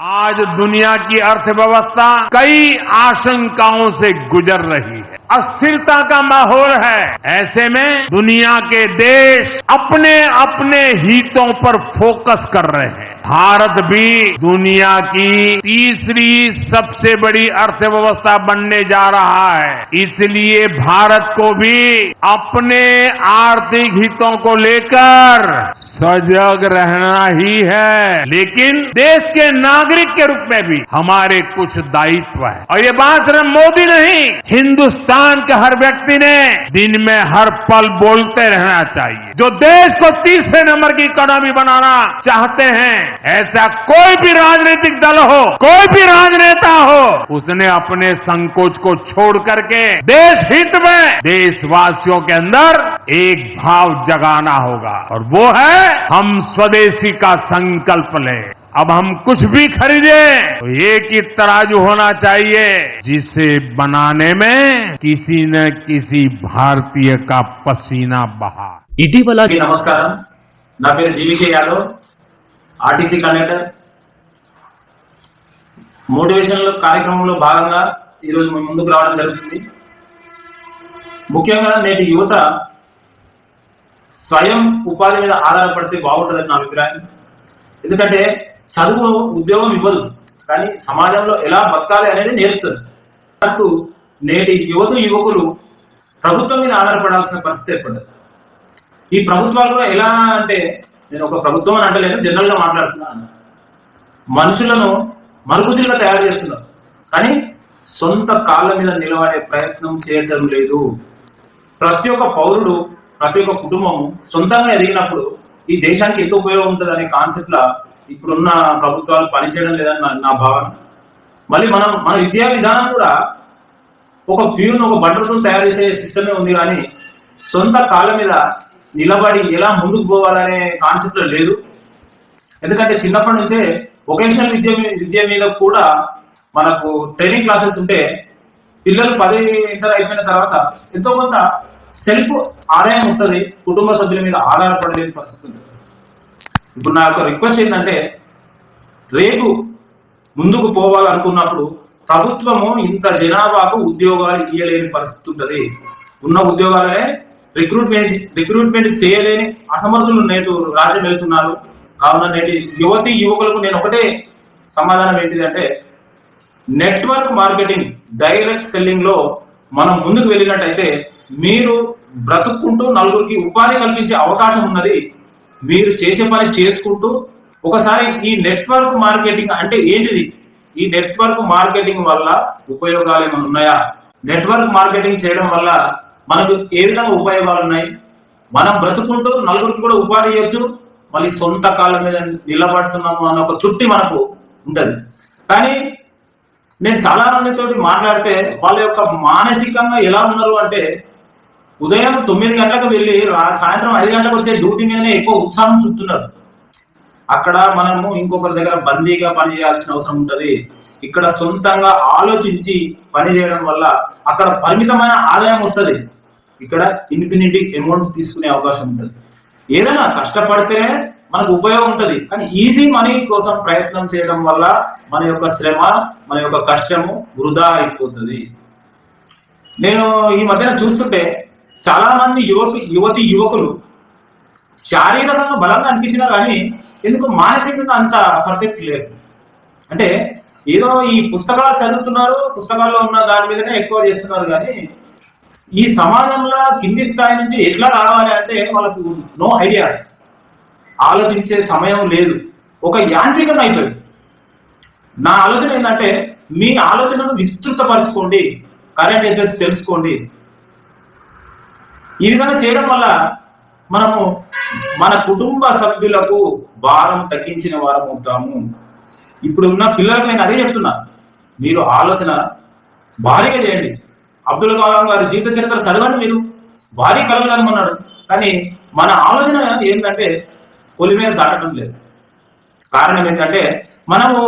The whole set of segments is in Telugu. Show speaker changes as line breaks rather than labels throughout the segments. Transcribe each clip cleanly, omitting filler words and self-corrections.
आज दुनिया की अर्थव्यवस्था कई आशंकाओं से गुजर रही है। अस्थिरता का माहौल है। ऐसे में दुनिया के देश अपने अपने हितों पर फोकस कर रहे हैं। भारत भी दुनिया की तीसरी सबसे बड़ी अर्थव्यवस्था बनने जा रहा है। इसलिए भारत को भी अपने आर्थिक हितों को लेकर सजग रहना ही है। लेकिन देश के नागरिक के रूप में भी हमारे कुछ दायित्व है और ये बात सिर्फ मोदी नहीं, हिंदुस्तान के हर व्यक्ति ने दिन में हर पल बोलते रहना चाहिए। जो देश को तीसरे नंबर की इकोनॉमी बनाना चाहते हैं, ऐसा कोई भी राजनीतिक दल हो, कोई भी राजनेता हो, उसने अपने संकोच को छोड़ करके देश हित में देशवासियों के अंदर एक भाव जगाना होगा और वो है हम स्वदेशी का संकल्प लें। अब हम कुछ भी खरीदे तो एक ही तराजू होना चाहिए जिसे बनाने में किसी न किसी भारतीय का पसीना बहा।
ఇటీవల నమస్కారం, నా పేరు జీవికే యాదవ్, ఆర్టీసీ కండక్టర్. మోటివేషనల్ కార్యక్రమంలో భాగంగా ఈరోజు మేము ముందుకు రావడం జరుగుతుంది. ముఖ్యంగా నేటి యువత స్వయం ఉపాధి మీద ఆధారపడితే బాగుంటుందని నా అభిప్రాయం. ఎందుకంటే చదువు ఉద్యోగం ఇవ్వదు, కానీ సమాజంలో ఎలా బతకాలి అనేది నేర్పుతుంది. నేటి యువకులు ప్రభుత్వం మీద ఆధారపడాల్సిన పరిస్థితి ఏర్పడ్డది. ఈ ప్రభుత్వాలు కూడా ఎలా అంటే, నేను ఒక ప్రభుత్వం అని అంటలేను, జనరల్ గా మాట్లాడుతున్నాను. మనుషులను మరుగుజ్జులుగా తయారు చేస్తున్నారు, కానీ సొంత కాళ్ళ మీద నిలబడే ప్రయత్నం చేయటం లేదు. ప్రతి ఒక్క పౌరుడు, ప్రతి ఒక్క కుటుంబం సొంతంగా ఎదిగినప్పుడు ఈ దేశానికి ఎంత ఉపయోగం ఉంటుంది అనే కాన్సెప్ట్ లా ఇప్పుడున్న ప్రభుత్వాలు పనిచేయడం లేదని నా భావన. మళ్ళీ మన విద్యా విధానం కూడా ఒక ఫ్యూన్, ఒక బండలతో తయారు చేసే సిస్టమే ఉంది, కానీ సొంత కాళ్ళ మీద నిలబడి ఎలా ముందుకు పోవాలనే కాన్సెప్ట్ లో లేదు. ఎందుకంటే చిన్నప్పటి నుంచే వొకేషనల్ విద్య మీద కూడా మనకు ట్రైనింగ్ క్లాసెస్ ఉంటే పిల్లలు 10 ఇంటర్ అయిపోయిన తర్వాత ఎంతో కొంత సెల్ఫ్ ఆదాయం వస్తుంది, కుటుంబ సభ్యుల మీద ఆధారపడలేని పరిస్థితి ఉంది. ఇప్పుడు నా యొక్క రిక్వెస్ట్ ఏంటంటే, రేపు ముందుకు పోవాలనుకున్నప్పుడు ప్రభుత్వము ఇంత జనాభాకు ఉద్యోగాలు ఇవ్వలేని పరిస్థితి ఉంటుంది. ఉన్న ఉద్యోగాలనే రిక్రూట్మెంట్ చేయలేని అసమర్థులు నేటి రాజ్యం వెళ్తున్నారు. కావున నేటి యువకులకు నేను ఒకటే సమాధానం ఏంటిదంటే, నెట్వర్క్ మార్కెటింగ్, డైరెక్ట్ సెల్లింగ్ లో మనం ముందుకు వెళ్ళినట్టయితే మీరు బ్రతుక్కుంటూ నలుగురికి ఉపాధి కల్పించే అవకాశం ఉన్నది. మీరు చేసే పని చేసుకుంటూ ఒకసారి ఈ నెట్వర్క్ మార్కెటింగ్ అంటే ఏంటిది, ఈ నెట్వర్క్ మార్కెటింగ్ వల్ల ఉపయోగాలు ఏమైనా ఉన్నాయా, నెట్వర్క్ మార్కెటింగ్ చేయడం వల్ల మనకు ఏ విధంగా ఉపయోగాలు ఉన్నాయి, మనం బ్రతుకుంటూ నలుగురికి కూడా ఉపాధి ఇవ్వచ్చు, మళ్ళీ సొంత కాళ్ళ మీద నిలబడుతున్నాము అన్న ఒక తృప్తి మనకు ఉంటుంది. కానీ నేను చాలా మందితో మాట్లాడితే వాళ్ళ యొక్క మానసికంగా ఎలా ఉన్నారు అంటే, ఉదయం 9 గంటలకు వెళ్ళి సాయంత్రం 5 గంటలకు వచ్చే డ్యూటీ మీదనే ఎక్కువ ఉత్సాహం చూపుతున్నారు. అక్కడ మనము ఇంకొకరి దగ్గర బందీగా పనిచేయాల్సిన అవసరం ఉంటుంది. ఇక్కడ సొంతంగా ఆలోచించి పని చేయడం వల్ల అక్కడ పరిమితమైన ఆదాయం వస్తుంది, ఇక్కడ ఇన్ఫినిటీ అమౌంట్ తీసుకునే అవకాశం ఉంటుంది. ఏదైనా కష్టపడితేనే మనకు ఉపయోగం ఉంటుంది, కానీ ఈజీ మనీ కోసం ప్రయత్నం చేయడం వల్ల మన యొక్క శ్రమ, మన యొక్క కష్టము వృధా అయిపోతుంది. నేను ఈ మధ్యన చూస్తుంటే చాలా మంది యువకులు శారీరకంగా బలంగా అనిపించినా కానీ ఎందుకు మానసికంగా అంత పర్ఫెక్ట్ లేరు. అంటే ఏదో ఈ పుస్తకాలు చదువుతున్నారు, పుస్తకాల్లో ఉన్న దాని మీదనే ఎక్కువ చేస్తున్నారు, కానీ ఈ సమాజంలో కింది స్థాయి నుంచి ఎట్లా రావాలి అంటే వాళ్ళకు నో ఐడియాస్, ఆలోచించే సమయం లేదు, ఒక యాంత్రికంగా అయిపోయింది. నా ఆలోచన ఏంటంటే, మీ ఆలోచనను విస్తృతపరచుకోండి, కరెంట్ అఫైర్స్ తెలుసుకోండి. ఈ విధంగా చేయడం వల్ల మనము మన కుటుంబ సభ్యులకు భారం తగ్గించిన వారం అవుతాము. ఇప్పుడు ఉన్న పిల్లలకు నేను అదే చెప్తున్నా, మీరు ఆలోచన భారీగా చేయండి. అబ్దుల్ కలాం గారి జీవిత చరిత్ర చదవండి, మీరు భారీ కలలు కనుమన్నాడు, కానీ మన ఆలోచన ఏంటంటే పొలిమేర దాటడం లేదు. కారణం ఏంటంటే మనము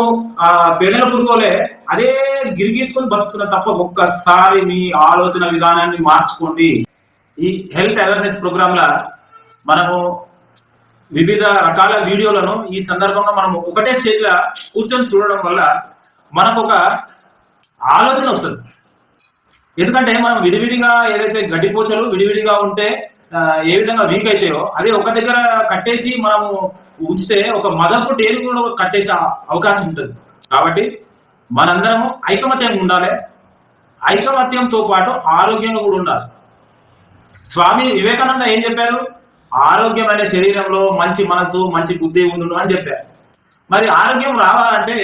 ఆ పేడల పురుగోలే అదే గిరిగీసుకొని బతుకుతున్నా తప్ప, ఒక్కసారి మీ ఆలోచన విధానాన్ని మార్చుకోండి. ఈ హెల్త్ అవేర్నెస్ ప్రోగ్రామ్ లా మనము వివిధ రకాల వీడియోలను ఈ సందర్భంగా మనం ఒకటే స్టేజ్ లో కూర్చొని చూడడం వల్ల మనకు ఒక ఆలోచన వస్తుంది. ఎందుకంటే మనం విడివిడిగా ఏదైతే గడ్డిపోచలు విడివిడిగా ఉంటే ఏ విధంగా వీక్ అవుతాయో అదే ఒక దగ్గర కట్టేసి మనము ఉంచితే ఒక మదపు టేరు కూడా కట్టేసే అవకాశం ఉంటుంది. కాబట్టి మనందరము ఐకమత్యంగా ఉండాలి. ఐకమత్యంతో పాటు ఆరోగ్యంగా కూడా ఉండాలి. స్వామి వివేకానంద ఏం చెప్పారు? ఆరోగ్యమైన శరీరంలో మంచి మనసు మంచి బుద్ధి ఉండును అని చెప్పారు. మరి ఆరోగ్యం రావాలంటే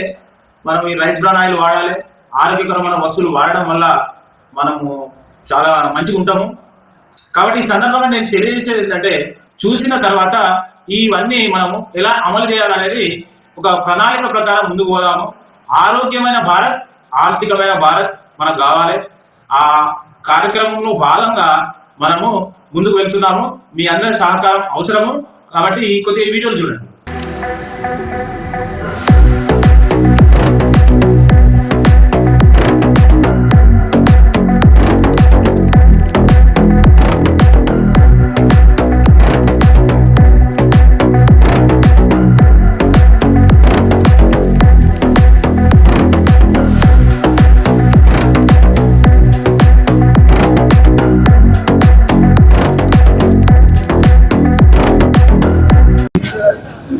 మనం ఈ రైస్ బ్రాన్ ఆయిల్ వాడాలి. ఆరోగ్యకరమైన వస్తువులు వాడడం వల్ల మనము చాలా మంచిగా ఉంటాము. కాబట్టి ఈ సందర్భంగా నేను తెలియజేసేది ఏంటంటే, చూసిన తర్వాత ఇవన్నీ మనము ఎలా అమలు చేయాలనేది ఒక ప్రణాళిక ప్రకారం ముందుకు పోదాము. ఆరోగ్యమైన భారత్, ఆర్థికమైన భారత్ మనకు కావాలి. ఆ కార్యక్రమంలో భాగంగా మనము ముందుకు వెళ్తున్నాము. మీ అందరి సహకారం అవసరము. కాబట్టి కొద్దిగా వీడియోలు చూడండి.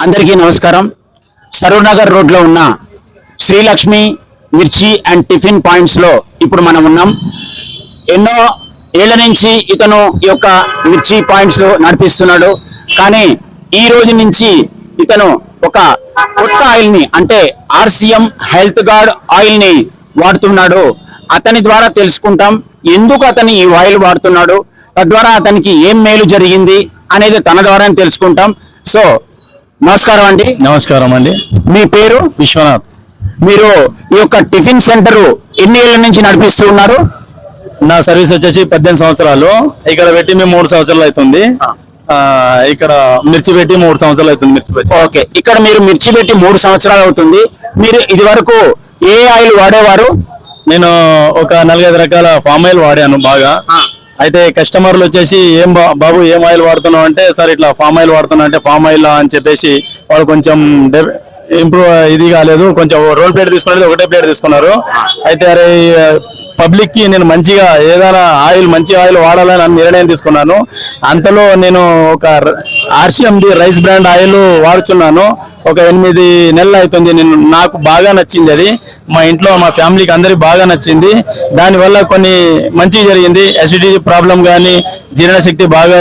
అందరికీ నమస్కారం. సరూర్నగర్ రోడ్లో ఉన్న శ్రీలక్ష్మి మిర్చి అండ్ టిఫిన్ పాయింట్స్ లో ఇప్పుడు మనం ఉన్నాం. ఎన్నో ఏళ్ల నుంచి ఇతను ఈ యొక్క మిర్చి పాయింట్స్ నడిపిస్తున్నాడు. కానీ ఈ రోజు నుంచి ఇతను ఒక కొత్త ఆయిల్ ని అంటే ఆర్సిఎం హెల్త్ గార్డ్ ఆయిల్ ని వాడుతున్నాడు. అతని ద్వారా తెలుసుకుంటాం ఎందుకు అతను ఈ ఆయిల్ వాడుతున్నాడు, తద్వారా అతనికి ఏం మేలు జరిగింది అనేది తన ద్వారా తెలుసుకుంటాం. సో నమస్కారం అండి.
నమస్కారం అండి.
మీ పేరు?
విశ్వనాథ్.
మీరు ఈ యొక్క టిఫిన్ సెంటర్ ఎన్ని ఏళ్ల నుంచి నడిపిస్తూ ఉన్నారు?
నా సర్వీస్ వచ్చేసి 18 సంవత్సరాలు. ఇక్కడ పెట్టి మేము 3 సంవత్సరాలు అవుతుంది. ఇక్కడ మిర్చి పెట్టి 3 సంవత్సరాలు అవుతుంది. మిర్చి పెట్టి
ఓకే. ఇక్కడ మీరు మిర్చి పెట్టి 3 సంవత్సరాలు అవుతుంది. మీరు ఇది వరకు ఏ ఆయిల్ వాడేవారు?
నేను ఒక 4-5 రకాల ఫామ్ ఆయిల్ వాడాను బాగా. అయితే కస్టమర్లు వచ్చేసి ఏం బాబు ఏం ఆయిల్ వాడుతున్నావు అంటే, సార్ ఇట్లా ఫామ్ ఆయిల్ వాడుతున్నా అంటే ఫామ్ ఆయిల్ అని చెప్పేసి వాళ్ళు కొంచెం ఇంప్రూవ్ ఇది కాలేదు. కొంచెం రోల్ ప్లేట్ తీసుకునేది ఒకటే ప్లేట్ తీసుకున్నారు. అయితే అరే పబ్లిక్ కి నేను మంచిగా ఏదైనా ఆయిల్ మంచి ఆయిల్ వాడాలని నిర్ణయం తీసుకున్నాను. అంతలో నేను ఒక ఆర్సిఎంది రైస్ బ్రాండ్ ఆయిల్ వాడుతున్నాను. ఒక 8 నెలలు అవుతుంది. నాకు బాగా నచ్చింది అది. మా ఇంట్లో మా ఫ్యామిలీకి అందరికి బాగా నచ్చింది. దానివల్ల కొన్ని మంచి జరిగింది. అసిడిటీ ప్రాబ్లం కానీ జీర్ణశక్తి బాగా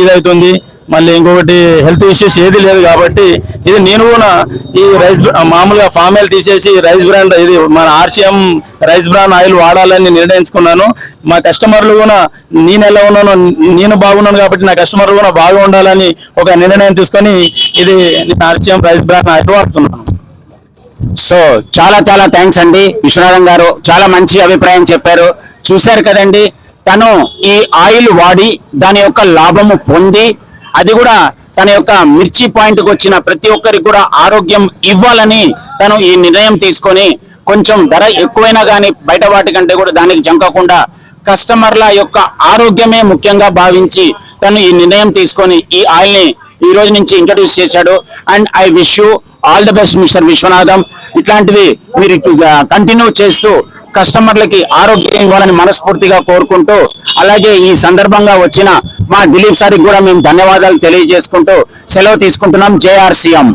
ఇదవుతుంది. మళ్ళీ ఇంకొకటి హెల్త్ ఇష్యూస్ ఏది లేదు. కాబట్టి ఇది నేను కూడా ఈ రైస్ మామూలుగా ఫామ్ ఆయిల్ తీసేసి రైస్ బ్రాండ్ ఇది మన ఆర్సిఎం రైస్ బ్రాండ్ ఆయిల్ వాడాలని నిర్ణయించుకున్నాను. మా కస్టమర్లు కూడా నేను ఎలా ఉన్నానో నేను బాగున్నాను కాబట్టి నా కస్టమర్లు కూడా బాగా ఉండాలని ఒక నిర్ణయం తీసుకొని ఇది ఆర్సిఎం రైస్ బ్రాండ్ ఆయిల్ వాడుతున్నాను.
సో చాలా చాలా థ్యాంక్స్ అండి. విశ్వనాథం గారు చాలా మంచి అభిప్రాయం చెప్పారు. చూశారు కదండి, తను ఈ ఆయిల్ వాడి దాని యొక్క లాభము పొంది అది కూడా తన యొక్క మిర్చి పాయింట్ కు వచ్చిన ప్రతి ఒక్కరికి కూడా ఆరోగ్యం ఇవ్వాలని తను ఈ నిర్ణయం తీసుకొని కొంచెం ధర ఎక్కువైనా కానీ బయట వాటి కంటే కూడా దానికి జంకకుండా కస్టమర్ల యొక్క ఆరోగ్యమే ముఖ్యంగా భావించి తను ఈ నిర్ణయం తీసుకొని ఈ ఆయిల్ ని ఈ రోజు నుంచి ఇంట్రడ్యూస్ చేశాడు. And I wish you all the best mister Viswanatham. ఇట్లాంటివి మీరు కంటిన్యూ చేస్తూ కస్టమర్లకి ఆరోగ్యం ఇవ్వాలని మనస్ఫూర్తిగా కోరుకుంటూ, అలాగే ఈ సందర్భంగా వచ్చిన మా దిలీప్ సార్కి కూడా మేము ధన్యవాదాలు తెలియజేసుకుంటూ సెలవు తీసుకుంటున్నాం. జై ఆర్సిఎం.